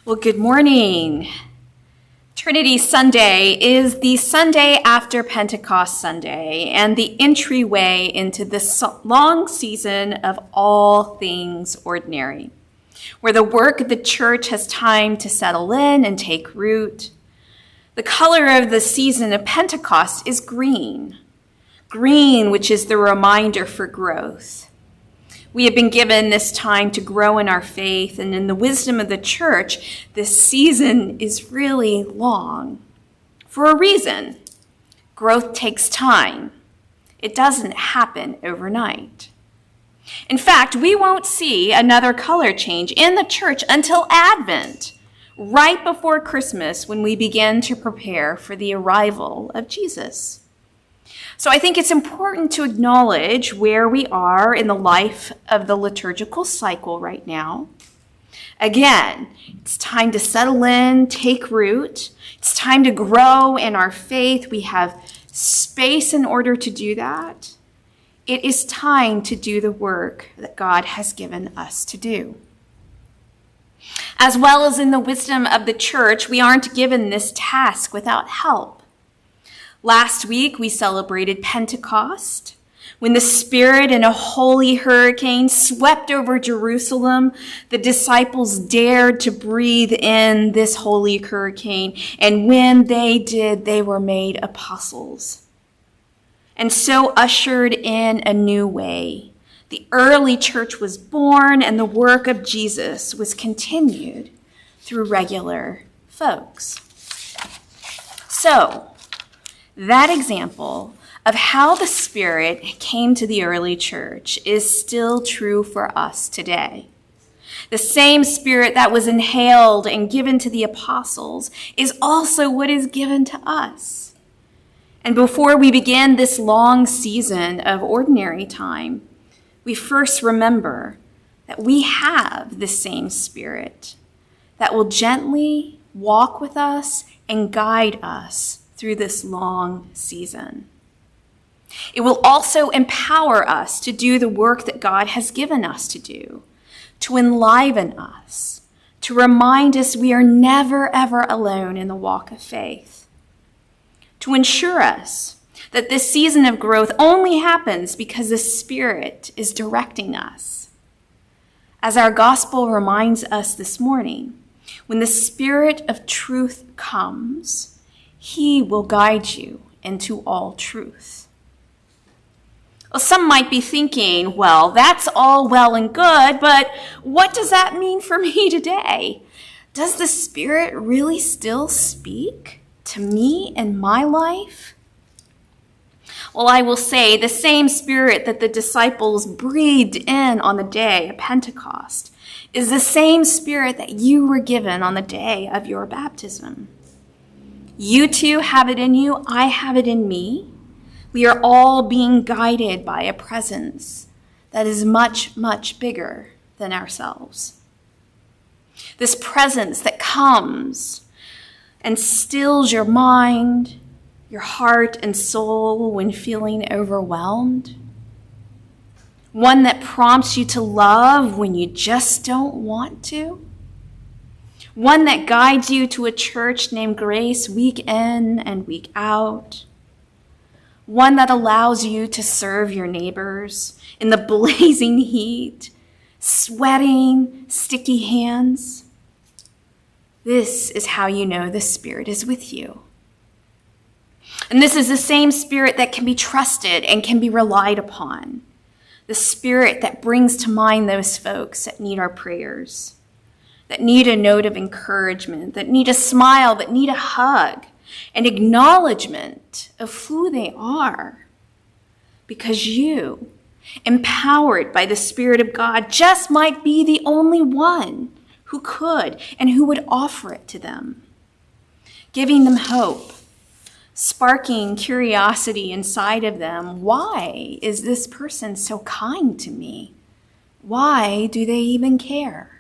Well, good morning. Trinity Sunday is the Sunday after Pentecost Sunday and the entryway into this long season of all things ordinary, where the work of the church has time to settle in and take root. The color of the season of Pentecost is green, which is the reminder for growth. We have been given this time to grow in our faith, and in the wisdom of the church, this season is really long. For a reason. Growth takes time. It doesn't happen overnight. In fact, we won't see another color change in the church until Advent, right before Christmas, when we begin to prepare for the arrival of Jesus. So I think it's important to acknowledge where we are in the life of the liturgical cycle right now. Again, it's time to settle in, take root. It's time to grow in our faith. We have space in order to do that. It is time to do the work that God has given us to do. As well as in the wisdom of the church, we aren't given this task without help. Last week, we celebrated Pentecost, when the Spirit in a holy hurricane swept over Jerusalem. The disciples dared to breathe in this holy hurricane, and when they did, they were made apostles, and so ushered in a new way. The early church was born, and the work of Jesus was continued through regular folks. So, that example of how the Spirit came to the early church is still true for us today. The same Spirit that was inhaled and given to the apostles is also what is given to us. And before we begin this long season of ordinary time, we first remember that we have the same Spirit that will gently walk with us and guide us through this long season. It will also empower us to do the work that God has given us to do, to enliven us, to remind us we are never, ever alone in the walk of faith, to ensure us that this season of growth only happens because the Spirit is directing us. As our gospel reminds us this morning, when the Spirit of truth comes, He will guide you into all truth. Well, some might be thinking, well, that's all well and good, but what does that mean for me today? Does the Spirit really still speak to me in my life? Well, I will say the same Spirit that the disciples breathed in on the day of Pentecost is the same Spirit that you were given on the day of your baptism. You too have it in you. I have it in me. We are all being guided by a presence that is much, much bigger than ourselves. This presence that comes and stills your mind, your heart and soul when feeling overwhelmed. One that prompts you to love when you just don't want to. One that guides you to a church named Grace week in and week out. One that allows you to serve your neighbors in the blazing heat, sweating, sticky hands. This is how you know the Spirit is with you. And this is the same Spirit that can be trusted and can be relied upon. The Spirit that brings to mind those folks that need our prayers, that need a note of encouragement, that need a smile, that need a hug, an acknowledgement of who they are. Because you, empowered by the Spirit of God, just might be the only one who could and who would offer it to them, giving them hope, sparking curiosity inside of them. Why is this person so kind to me? Why do they even care?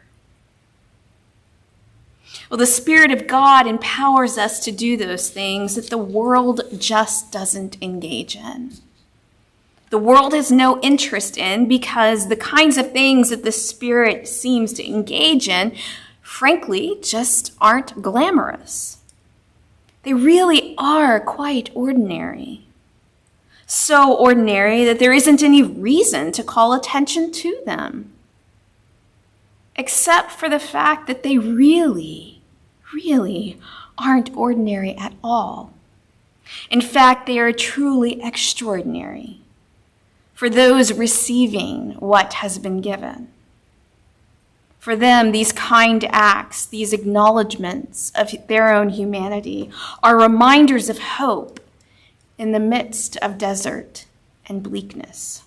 Well, the Spirit of God empowers us to do those things that the world just doesn't engage in. The world has no interest in because the kinds of things that the Spirit seems to engage in frankly, just aren't glamorous. They really are quite ordinary. So ordinary that there isn't any reason to call attention to them, except for the fact that they really, really aren't ordinary at all. In fact, they are truly extraordinary for those receiving what has been given. For them, these kind acts, these acknowledgments of their own humanity are reminders of hope in the midst of desert and bleakness.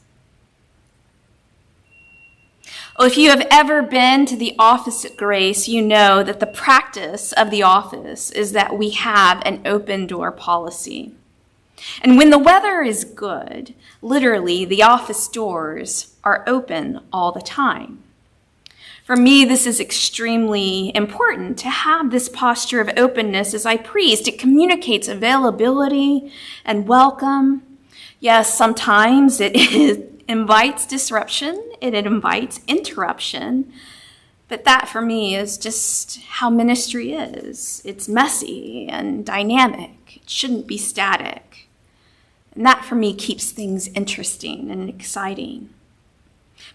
Well, if you have ever been to the office at Grace, you know that the practice of the office is that we have an open door policy. And when the weather is good, literally the office doors are open all the time. For me, this is extremely important to have this posture of openness as I priest. It communicates availability and welcome. Yes, sometimes it invites disruption, it invites interruption, but that for me is just how ministry is. It's messy and dynamic. It shouldn't be static. And that for me keeps things interesting and exciting.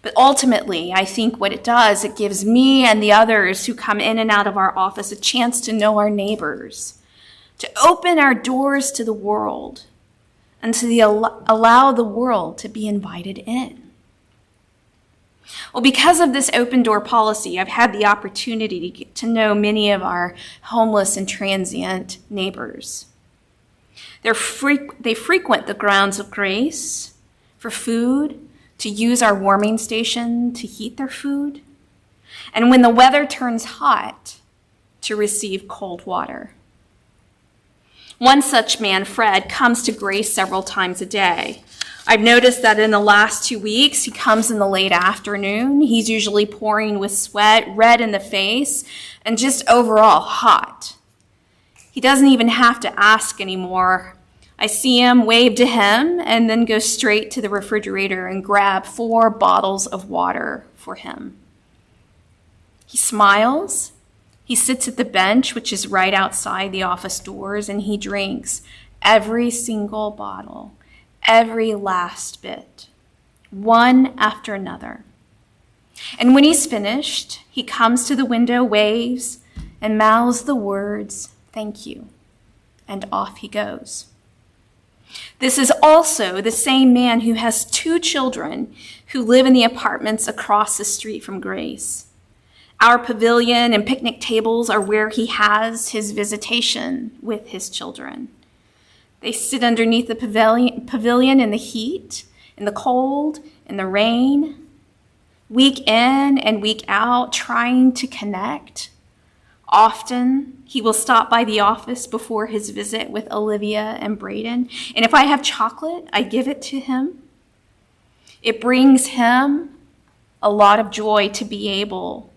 But ultimately, I think what it does, it gives me and the others who come in and out of our office a chance to know our neighbors, to open our doors to the world, and to allow the world to be invited in. Well, because of this open door policy, I've had the opportunity to get to know many of our homeless and transient neighbors. They frequent the grounds of Grace for food, to use our warming station to heat their food, and when the weather turns hot, to receive cold water. One such man, Fred, comes to Grace several times a day. I've noticed that in the last 2 weeks, he comes in the late afternoon. He's usually pouring with sweat, red in the face, and just overall hot. He doesn't even have to ask anymore. I see him, wave to him, and then go straight to the refrigerator and grab 4 bottles of water for him. He smiles. He sits at the bench, which is right outside the office doors, and he drinks every single bottle, every last bit, one after another. And when he's finished, he comes to the window, waves, and mouths the words, "Thank you," and off he goes. This is also the same man who has 2 children who live in the apartments across the street from Grace. Our pavilion and picnic tables are where he has his visitation with his children. They sit underneath the pavilion in the heat, in the cold, in the rain, week in and week out, trying to connect. Often, he will stop by the office before his visit with Olivia and Braden, and if I have chocolate, I give it to him. It brings him a lot of joy to be able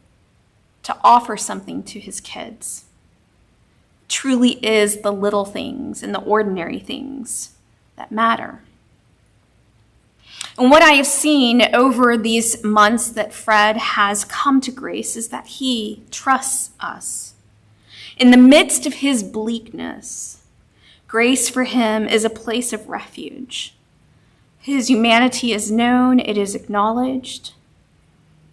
to offer something to his kids. It truly is the little things and the ordinary things that matter. And what I have seen over these months that Fred has come to Grace is that he trusts us. In the midst of his bleakness, Grace for him is a place of refuge. His humanity is known, it is acknowledged.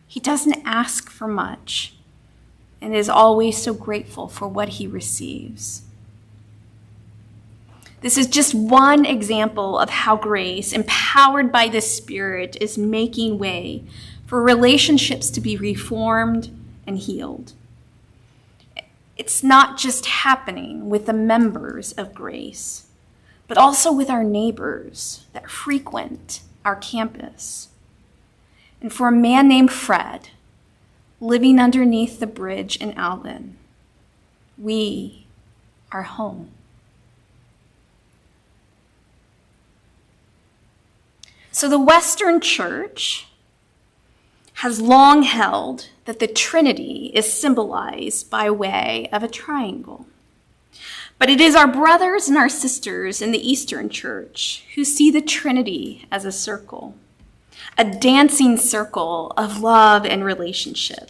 He doesn't ask for much and is always so grateful for what he receives. This is just one example of how Grace, empowered by the Spirit, is making way for relationships to be reformed and healed. It's not just happening with the members of Grace, but also with our neighbors that frequent our campus. And for a man named Fred, living underneath the bridge in Alvin, we are home. So the Western Church has long held that the Trinity is symbolized by way of a triangle. But it is our brothers and our sisters in the Eastern Church who see the Trinity as a circle, a dancing circle of love and relationship,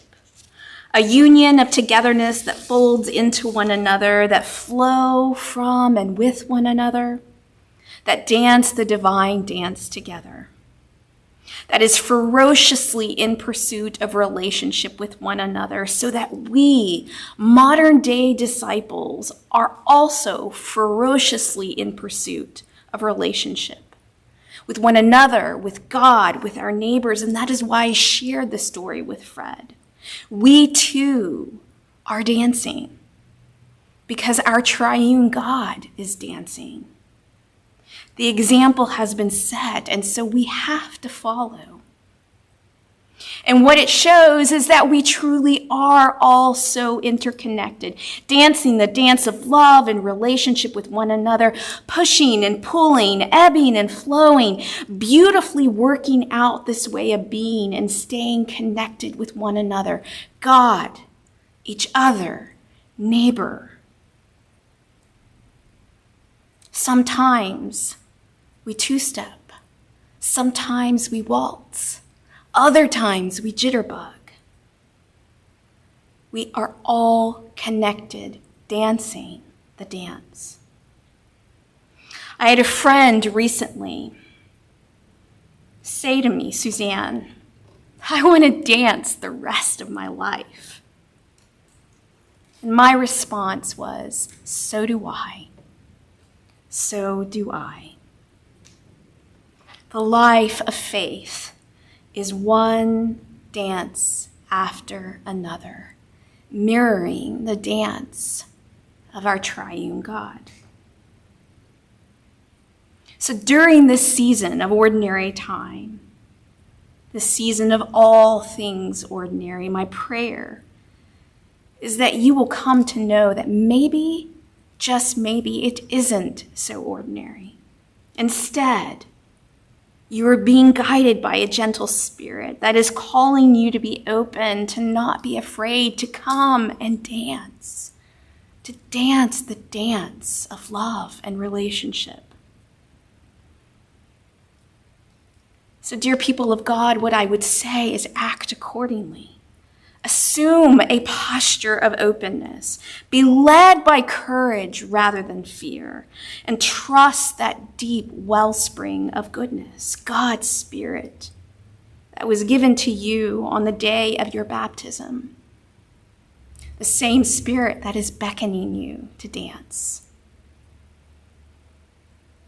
a union of togetherness that folds into one another, that flow from and with one another, that dance the divine dance together, that is ferociously in pursuit of relationship with one another, so that we, modern day disciples, are also ferociously in pursuit of relationship with one another, with God, with our neighbors. And that is why I shared the story with Fred. We too are dancing because our triune God is dancing. The example has been set, and so we have to follow. And what it shows is that we truly are all so interconnected, dancing the dance of love and relationship with one another, pushing and pulling, ebbing and flowing, beautifully working out this way of being and staying connected with one another, God, each other, neighbor. Sometimes we two-step, sometimes we waltz, other times we jitterbug. We are all connected, dancing the dance. I had a friend recently say to me, Suzanne, I want to dance the rest of my life. And my response was, so do I. So do I. The life of faith is one dance after another, mirroring the dance of our triune God. So during this season of ordinary time, the season of all things ordinary, my prayer is that you will come to know that maybe, just maybe, it isn't so ordinary. Instead, you are being guided by a gentle spirit that is calling you to be open, to not be afraid, to come and dance, to dance the dance of love and relationship. So, dear people of God, what I would say is act accordingly. Assume a posture of openness. Be led by courage rather than fear. And trust that deep wellspring of goodness, God's Spirit, that was given to you on the day of your baptism. The same Spirit that is beckoning you to dance.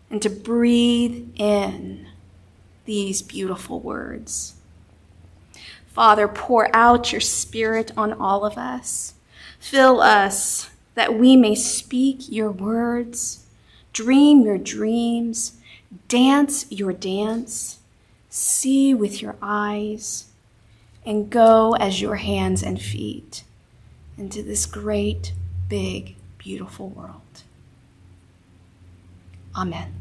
And to breathe in these beautiful words. Father, pour out your Spirit on all of us. Fill us that we may speak your words, dream your dreams, dance your dance, see with your eyes, and go as your hands and feet into this great, big, beautiful world. Amen.